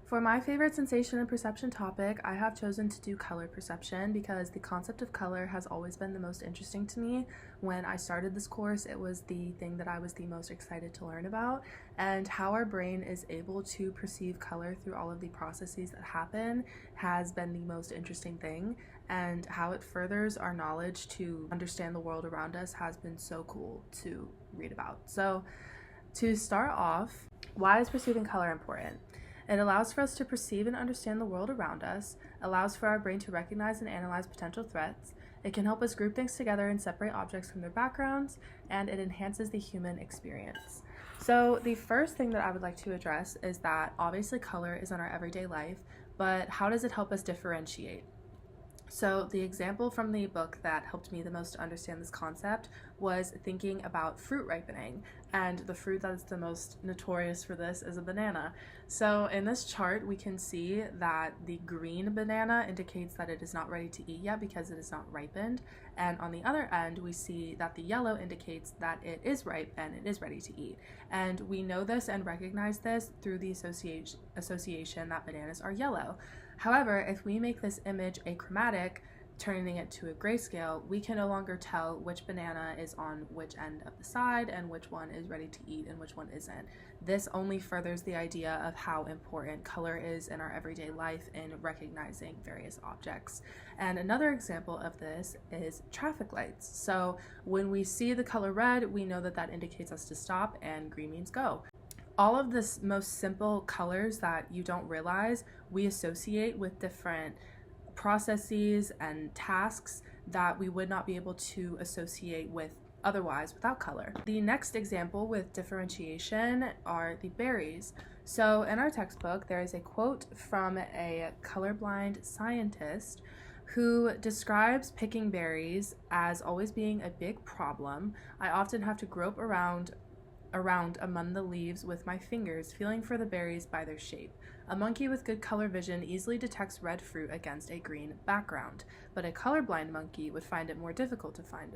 For my favorite sensation and perception topic, I have chosen to do color perception because the concept of color has always been the most interesting to me. When I started this course, it was the thing that I was the most excited to learn about, and how our brain is able to perceive color through all of the processes that happen has been the most interesting thing, and how it furthers our knowledge to understand the world around us has been so cool to read about. So, to start off, why is perceiving color important? It allows for us to perceive and understand the world around us, allows for our brain to recognize and analyze potential threats, it can help us group things together and separate objects from their backgrounds, and it enhances the human experience. So the first thing that I would like to address is that obviously color is in our everyday life, but how does it help us differentiate? So the example from the book that helped me the most to understand this concept was thinking about fruit ripening, and the fruit that is the most notorious for this is a banana. So in this chart we can see that the green banana indicates that it is not ready to eat yet because it is not ripened, and on the other end we see that the yellow indicates that it is ripe and it is ready to eat. And we know this and recognize this through the association that bananas are yellow. However, if we make this image achromatic, turning it to a grayscale, we can no longer tell which banana is on which end of the side and which one is ready to eat and which one isn't. This only furthers the idea of how important color is in our everyday life in recognizing various objects. And another example of this is traffic lights. So when we see the color red, we know that that indicates us to stop, and green means go. All of this most simple colors that you don't realize we associate with different processes and tasks that we would not be able to associate with otherwise without color. The next example with differentiation are the berries. So in our textbook, there is a quote from a colorblind scientist who describes picking berries as always being a big problem. I often have to grope around among the leaves with my fingers, feeling for the berries by their shape. A monkey with good color vision easily detects red fruit against a green background, but a colorblind monkey would find it more difficult to find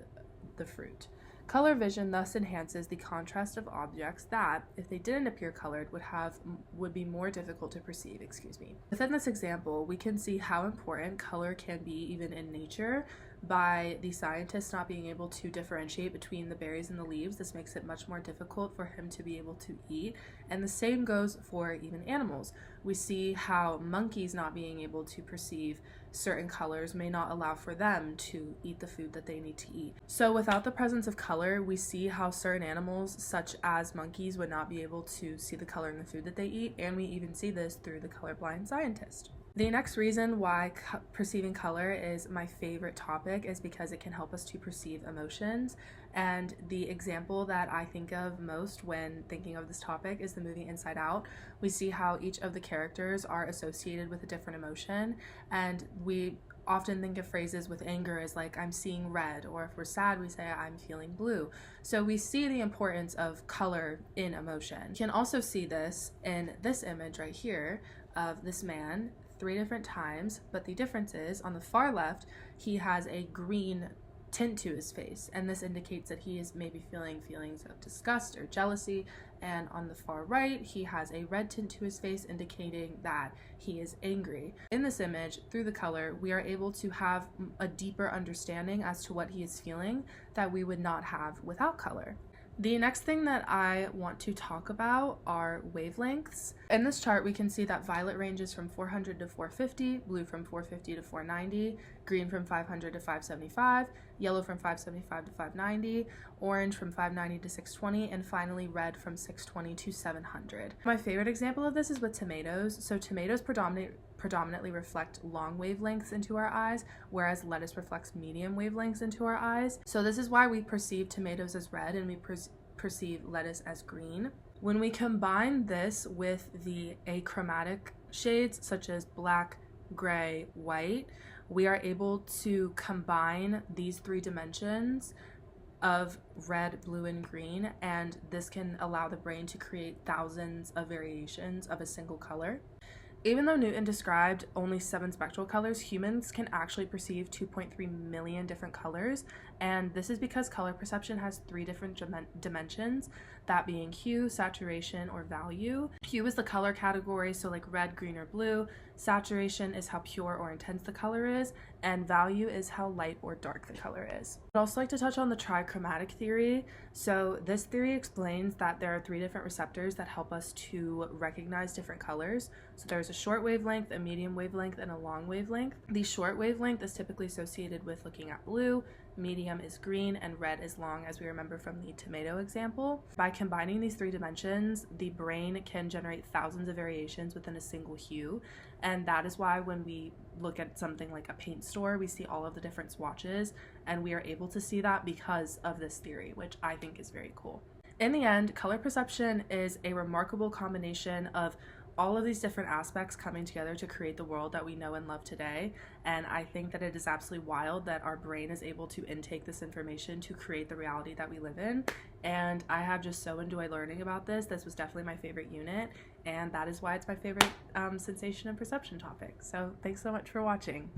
the fruit. Color vision thus enhances the contrast of objects that, if they didn't appear colored, would be more difficult to perceive. Within this example, we can see how important color can be even in nature by the scientist not being able to differentiate between the berries and the leaves. This makes it much more difficult for him to be able to eat, and the same goes for even animals. We see how monkeys not being able to perceive certain colors may not allow for them to eat the food that they need to eat. So without the presence of color, we see how certain animals, such as monkeys, would not be able to see the color in the food that they eat, and we even see this through the colorblind scientist. The next reason why perceiving color is my favorite topic is because it can help us to perceive emotions. And the example that I think of most when thinking of this topic is the movie Inside Out. We see how each of the characters are associated with a different emotion, and we often think of phrases with anger as like, I'm seeing red, or if we're sad we say I'm feeling blue. So we see the importance of color in emotion. You can also see this in this image right here of this man 3 different times, but the difference is on the far left he has a green tint to his face, and this indicates that he is maybe feeling feelings of disgust or jealousy, and on the far right he has a red tint to his face indicating that he is angry. In this image, through the color, we are able to have a deeper understanding as to what he is feeling that we would not have without color. The next thing that I want to talk about are wavelengths. In this chart, we can see that violet ranges from 400 to 450, blue from 450 to 490, green from 500 to 575, yellow from 575 to 590, orange from 590 to 620, and finally red from 620 to 700. My favorite example of this is with tomatoes. So tomatoes predominantly reflect long wavelengths into our eyes, whereas lettuce reflects medium wavelengths into our eyes. So this is why we perceive tomatoes as red and we perceive lettuce as green. When we combine this with the achromatic shades such as black, gray, white, we are able to combine these 3 dimensions of red, blue, and green, and this can allow the brain to create thousands of variations of a single color. Even though Newton described only 7 spectral colors, humans can actually perceive 2.3 million different colors, And this is because color perception has three different dimensions, that being hue, saturation, or value. Hue is the color category, so like red, green, or blue. Saturation is how pure or intense the color is, and value is how light or dark the color is. I'd also like to touch on the trichromatic theory. So this theory explains that there are three different receptors that help us to recognize different colors. So there's a short wavelength, a medium wavelength, and a long wavelength. The short wavelength is typically associated with looking at blue, medium is green, and red is long, as we remember from the tomato example. By combining these three dimensions, the brain can generate thousands of variations within a single hue, and that is why when we look at something like a paint store, we see all of the different swatches, and we are able to see that because of this theory, which I think is very cool. In the end, color perception is a remarkable combination of all of these different aspects coming together to create the world that we know and love today. And I think that it is absolutely wild that our brain is able to intake this information to create the reality that we live in. And I have just so enjoyed learning about this. This was definitely my favorite unit, and that is why it's my favorite sensation and perception topic. So thanks so much for watching.